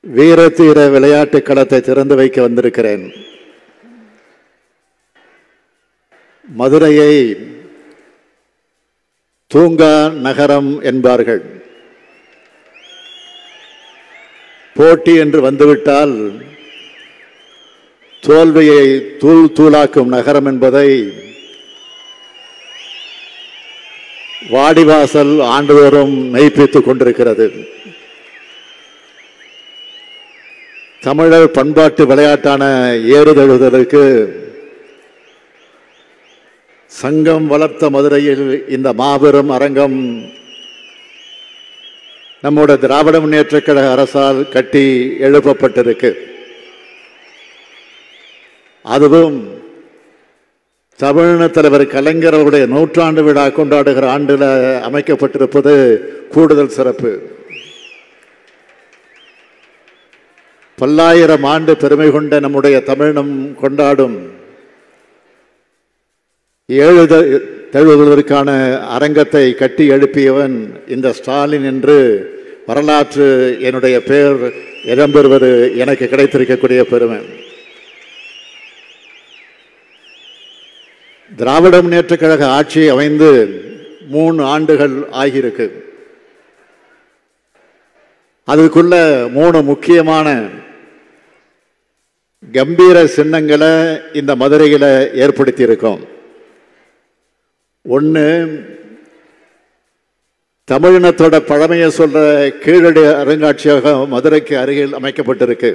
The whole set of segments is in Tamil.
வீர தீர விளையாட்டு களத்தை திறந்து வைக்க வந்திருக்கிறேன். மதுரையை தூங்கா நகரம் என்பார்கள். போட்டி என்று வந்துவிட்டால் தோல்வியை தூள் தூளாக்கும் நகரம் என்பதை வாடிவாசல் ஆண்டுதோறும் மெய்ப்பித்துக் கொண்டிருக்கிறது. தமிழர் பண்பாட்டு விளையாட்டான ஏறுதழுதலுக்கு சங்கம் வளர்த்த மதுரையில் இந்த மாபெரும் அரங்கம் நம்முடைய திராவிட முன்னேற்றக் கழக அரசால் கட்டி எழுப்பப்பட்டிருக்கு. அதுவும் தமிழ் தலைவர் கலைஞர் அவருடைய 100ஆண்டு விழா கொண்டாடுகிற ஆண்டில் அமைக்கப்பட்டிருப்பது கூடுதல் சிறப்பு. பல்லாயிரம் ஆண்டு பெருமை கொண்ட நம்முடைய தமிழினம் கொண்டாடும் எழுதலுக்கான அரங்கத்தை கட்டி எழுப்பியவன் இந்த ஸ்டாலின் என்று வரலாற்று என்னுடைய பெயர் இடம்பெறுவது எனக்கு கிடைத்திருக்கக்கூடிய பெருமை. திராவிட முன்னேற்றக் கழக ஆட்சி அமைந்து 3 ஆண்டுகள் ஆகியிருக்கு. அதுக்குள்ள 3 முக்கியமான கம்பீர சின்னங்களை இந்த மதுரையில் ஏற்படுத்தி இருக்கோம். 1, தமிழினத்தோட பழமையை சொல்ற கீழடி அருங்காட்சியகம் மதுரைக்கு அருகில் அமைக்கப்பட்டிருக்கு.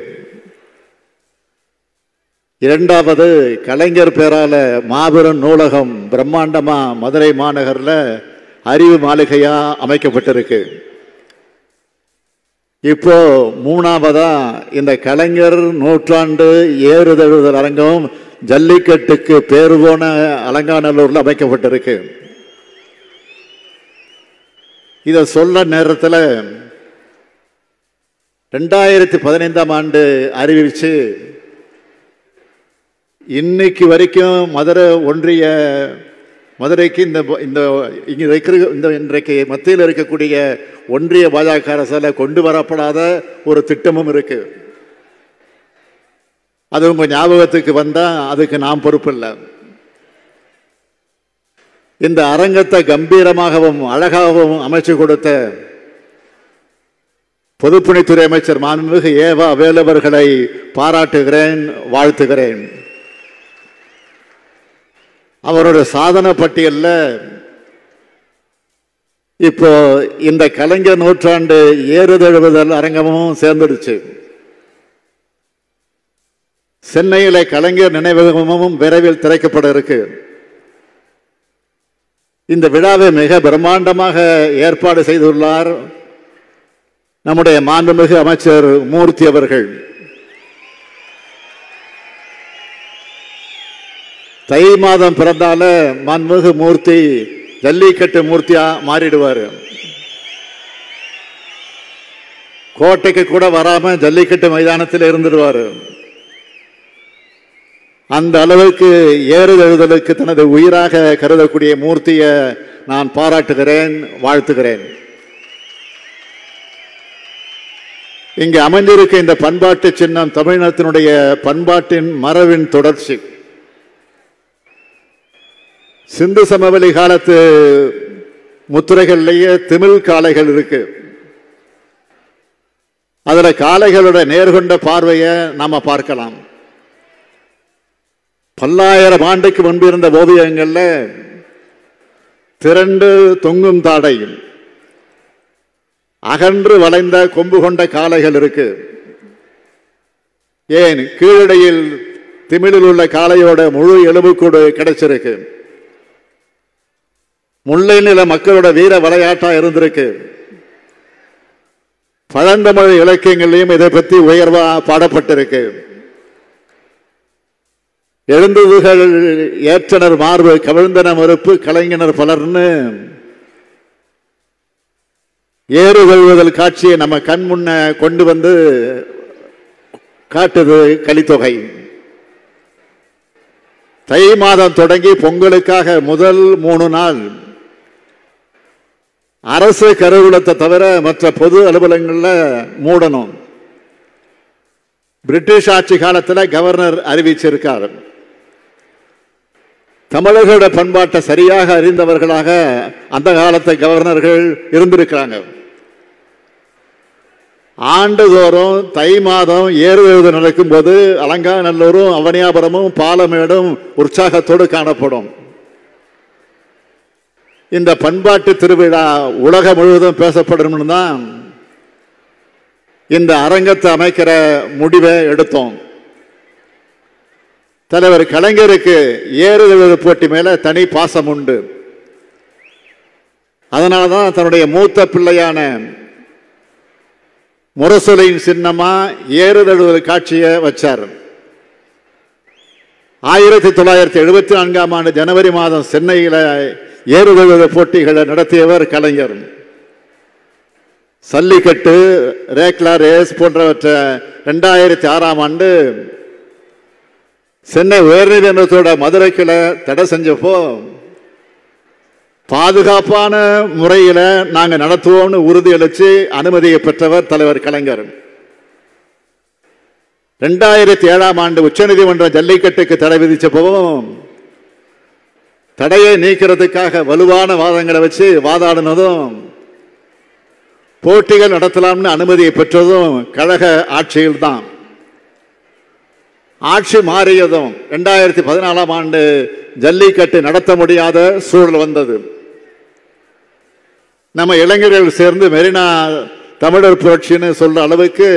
2வது, கலைஞர் பேரால மாபெரும் நூலகம் பிரம்மாண்டமா மதுரை மாநகரில் அறிவு மாளிகையா அமைக்கப்பட்டிருக்கு. இப்போ 3வதா இந்த கலைஞர் 100ஆண்டு ஏறுதழுதல் அரங்கம் ஜல்லிக்கட்டுக்கு பேரு போன அலங்காநல்லூர்ல அமைக்கப்பட்டிருக்கு. இதை சொல்ல நேரத்தில் 2015ஆம் ஆண்டு அறிவிச்சு இன்னைக்கு வரைக்கும் மதுரைக்கு இன்றைக்கு மத்தியில் இருக்கக்கூடிய ஒன்றிய பாஜக அரசால் கொண்டு வரப்படாத ஒரு திட்டமும் இருக்கு. அது உங்க ஞாபகத்துக்கு வந்தா அதுக்கு நாம் பொறுப்பு இல்லை. இந்த அரங்கத்தை கம்பீரமாகவும் அழகாகவும் அமைச்சு கொடுத்த பொதுப்பணித்துறை அமைச்சர் மாண்புமிகு ஏவா வேலவர்களை பாராட்டுகிறேன், வாழ்த்துகிறேன். அவருடைய சாதனை பட்டியலில் இப்போ இந்த கலைஞர் 100ஆண்டு ஏறுதழுதல் அரங்கமும் சேர்ந்துடுச்சு. சென்னையில் கலைஞர் நினைவகமும் விரைவில் திறக்கப்பட இருக்கு. இந்த விழாவை மிக பிரம்மாண்டமாக ஏற்பாடு செய்துள்ளார் நம்முடைய மாண்புமிகு அமைச்சர் மூர்த்தி அவர்கள். தை மாதம் பிறந்தால மாண்புமிகு மூர்த்தி ஜல்லிக்கட்டு மூர்த்தியா மாறிடுவார். கோட்டைக்கு கூட வராம ஜல்லிக்கட்டு மைதானத்தில் இருந்துடுவார். அந்த அளவுக்கு ஏறுதழுதலுக்கு தனது உயிராக கருதக்கூடிய மூர்த்தியை நான் பாராட்டுகிறேன், வாழ்த்துகிறேன். இங்கு அமைந்திருக்க இந்த பண்பாட்டு சின்னம் தமிழினத்தினுடைய பண்பாட்டின் மரபின் தொடர்ச்சி. சிந்து சமவெளி காலத்து முத்திரைகள்லேயே திமிழ் காளைகள் இருக்கு. அதுல காளைகளோட நேர்கொண்ட பார்வையை நாம பார்க்கலாம். பல்லாயிரம் ஆண்டுக்கு முன்பு இருந்த ஓவியங்கள்ல திரண்டு தொங்கும் தாடை, அகன்று வளைந்த கொம்பு கொண்ட காளைகள் இருக்கு. ஏன் கீழடியில் திமிழில் உள்ள காளையோட முழு எலும்புக்கூடு கிடைச்சிருக்கு. முல்லை நில மக்களோட வீர விளையாட்டா இருந்திருக்கு. பழந்தமிழ் இலக்கியங்களையும் இதை பற்றி உயர்வா பாடப்பட்டிருக்கு. எழுந்ததுகள் ஏற்றனர் மார்பு கவிழ்ந்தன மறுப்பு கலைஞனர் பலர்னு ஏறுதழுதல் காட்சியை நம்ம கண் முன்ன கொண்டு வந்து காட்டுது கலித்தொகை. தை மாதம் தொடங்கி பொங்கலுக்காக முதல் 3 நாள் அரசு கருவூலத்தை தவிர மற்ற பொது அலுவலகங்களில் மூடணும். பிரிட்டிஷ் ஆட்சி காலத்தில் கவர்னர் அறிவிச்சிருக்கார். தமிழர்களோட பண்பாட்டை சரியாக அறிந்தவர்களாக அந்த காலத்து கவர்னர்கள் இருந்திருக்கிறாங்க. ஆண்டுதோறும் தை மாதம் ஏறுதழுவு நடக்கும் போது அலங்காநல்லூரும் அவனியாபுரமும் பாலமேடும் உற்சாகத்தோடு காணப்படும். இந்த பண்பாட்டு திருவிழா உலகம் முழுவதும் பேசப்படும் தான் இந்த அரங்கத்தை அமைக்கிற முடிவை எடுத்தோம். தலைவர் கலைஞருக்கு ஏறுதழுவு போட்டி மேல தனி பாசம் உண்டு. அதனால்தான் தன்னுடைய மூத்த பிள்ளையான முரசொலியின் சின்னமா ஏறுதழுவு காட்சியை வச்சார். 1974ஆம் ஆண்டு ஜனவரி மாதம் சென்னையில் ஏறுதழுவு போட்டிகளை நடத்தியவர் கலைஞர். சல்லிக்கட்டு, ரேக்லா ரேஸ் போன்றவற்றை 2006ஆம் ஆண்டு சென்னை உயர்நீதிமன்றத்தோட மதுரை கிளை தடை செஞ்சப்போ பாதுகாப்பான முறையில் நாங்கள் நடத்துவோம்னு உறுதியளித்து அனுமதியை பெற்றவர் தலைவர் கலைஞர். 2007ஆம் ஆண்டு உச்சநீதிமன்றம் ஜல்லிக்கட்டுக்கு தடை விதிச்சப்பவும் தடையை நீக்கிறதுக்காக வலுவான வாதங்களை வச்சு வாதாடினதும் போட்டிகள் நடத்தலாம்னு அனுமதியை பெற்றதும் கழக ஆட்சியில்தான். ஆட்சி மாறியதும் 2014ஆம் ஆண்டு ஜல்லிக்கட்டு நடத்த முடியாத சூழல் வந்தது. நம்ம இளைஞர்கள் சேர்ந்து மெரினா தமிழர் புரட்சின்னு சொல்ற அளவுக்கு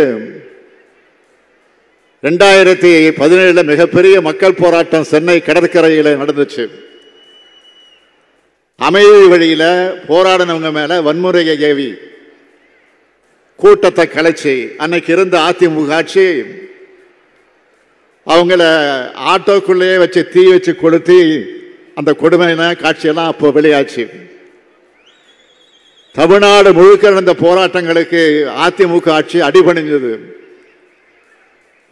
2017 மிகப்பெரிய மக்கள் போராட்டம் சென்னை கடற்கரையில் நடந்துச்சு. அமைதி வழியில போராடினவங்க மேல வன்முறையை ஏவி கூட்டத்தை கலைச்சி அன்னைக்கு இருந்த அதிமுக ஆட்சி அவங்கள ஆட்டோக்குள்ளேயே வச்சு தீ வச்சு கொளுத்தி அந்த கொடுமையான காட்சியெல்லாம் அப்போ வெளியாச்சு. தமிழ்நாடு முழுக்க நடந்த போராட்டங்களுக்கு அதிமுக ஆட்சி அடிபணிஞ்சது.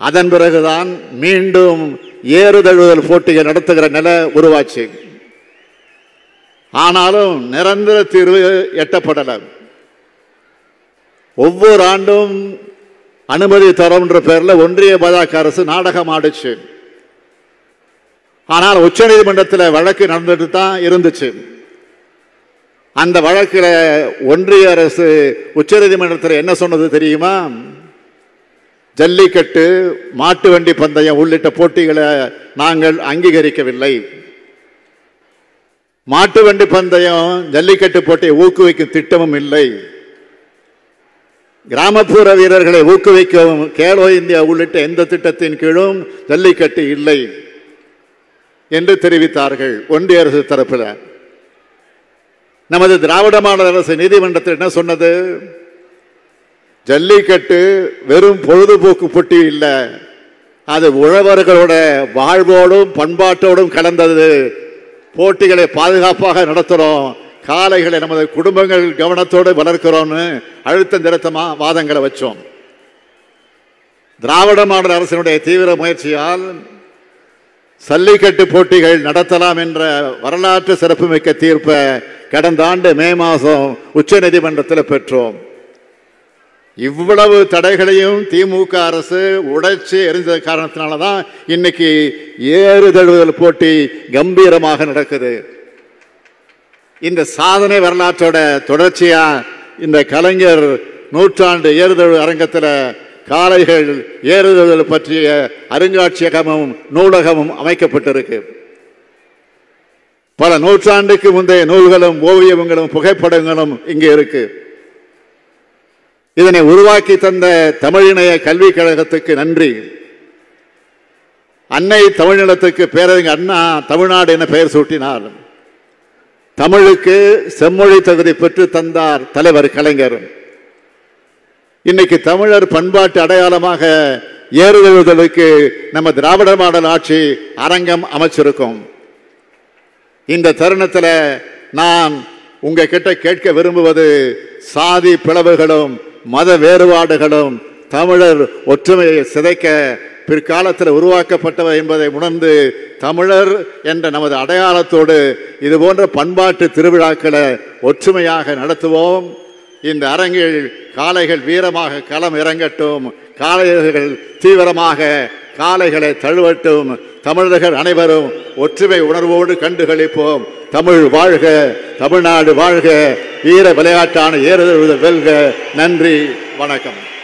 அதன் பிறகுதான் மீண்டும் ஏறுதழுவுதல் போட்டிகள் நடத்துகிற நிலை உருவாச்சு. ஆனாலும் நிரந்தர தீர்வு எட்டப்படலை. ஒவ்வொரு ஆண்டும் அனுமதி தரோம்ன்ற பேரில் ஒன்றிய பாஜக அரசு நாடகம் ஆடுச்சு. ஆனால் உச்ச நீதிமன்றத்தில் வழக்கு நடந்துட்டு தான் இருந்துச்சு. அந்த வழக்கில் ஒன்றிய அரசு உச்ச நீதிமன்றத்தில் என்ன சொன்னது தெரியுமா? ஜல்லிக்கட்டு, மாட்டு வண்டி பந்தயம் உள்ளிட்ட போட்டிகளை நாங்கள் அங்கீகரிக்கவில்லை. மாட்டு வண்டி பந்தயம், ஜல்லிக்கட்டு போட்டியை ஊக்குவிக்கும் திட்டமும் இல்லை. கிராமப்புற வீரர்களை ஊக்குவிக்கும் கேலோ இந்தியா உள்ளிட்ட எந்த திட்டத்தின் கீழும் ஜல்லிக்கட்டு இல்லை என்று தெரிவித்தார்கள் ஒன்றிய அரசு தரப்பில். நமது திராவிட மாடல் அரசு நீதிமன்றத்தில் என்ன சொன்னது? ஜல்லிக்கட்டு வெறும் பொழுதுபோக்கு போட்டி இல்லை, அது உழவர்களோட வாழ்வோடும் பண்பாட்டோடும் கலந்தது. போட்டிகளை பாதுகாப்பாக நடத்துகிறோம், காளைகளை நமது குடும்பங்கள் கவனத்தோடு வளர்க்கிறோம்னு அழுத்தம் திருத்தமா வாதங்களை வச்சோம். திராவிட மாடல் அரசினுடைய தீவிர முயற்சியால் ஜல்லிக்கட்டு போட்டிகள் நடத்தலாம் என்ற வரலாற்று சிறப்புமிக்க தீர்ப்பை கடந்த ஆண்டு மே மாதம் உச்ச நீதிமன்றத்தில் பெற்றோம். இவ்வளவு தடைகளையும் திமுக அரசு உடைச்சு எரிஞ்ச காரணத்தினால்தான் இன்னைக்கு ஏறுதழுவுதல் போட்டி கம்பீரமாக நடக்குது. இந்த சாதனை வரலாற்றோட தொடர்ச்சியா இந்த கலைஞர் நூற்றாண்டு ஏறுதழு அரங்கத்தில் காளைகள் ஏறுதழுதல் பற்றிய அருங்காட்சியகமும் நூலகமும் அமைக்கப்பட்டிருக்கு. பல நூற்றாண்டுக்கு முந்தைய நூல்களும் ஓவியங்களும் புகைப்படங்களும் இங்கே இருக்கு. இதனை உருவாக்கி தந்த தமிழிணைய கல்விக் கழகத்துக்கு நன்றி. அன்னை தமிழ்நிலத்துக்கு பேரறிஞர் அண்ணா தமிழ்நாடு என பெயர் சூட்டினார். தமிழுக்கு செம்மொழி தகுதி பெற்று தந்தார் தலைவர் கலைஞர். இன்னைக்கு தமிழர் பண்பாட்டு அடையாளமாக ஏறுதழுவுதலுக்கு நம்ம திராவிட மாடல் ஆட்சி அரங்கம் அமைச்சிருக்கோம். இந்த தருணத்தில் நான் உங்ககிட்ட கேட்க விரும்புவது, சாதி பிளவுகளும் மத வேறுபாடுகளும் தமிழர் ஒற்றுமையை சிதைக்க பிற்காலத்தில் உருவாக்கப்பட்டவை என்பதை உணர்ந்து தமிழர் என்ற நமது அடையாளத்தோடு இது போன்ற பண்பாட்டு திருவிழாக்களை ஒற்றுமையாக நடத்துவோம். இந்த அரங்கில் காளைகள் வீரமாக களம் இறங்கட்டும், காளையர்கள் தீவிரமாக காளைகளை தழுவட்டும். தமிழர்கள் அனைவரும் ஒற்றுமை உணர்வோடு கண்டுகளிப்போம். தமிழ் வாழ்க, தமிழ்நாடு வாழ்க, வீர விளையாட்டான ஏறுதழுவுதல் வெல்க. நன்றி, வணக்கம்.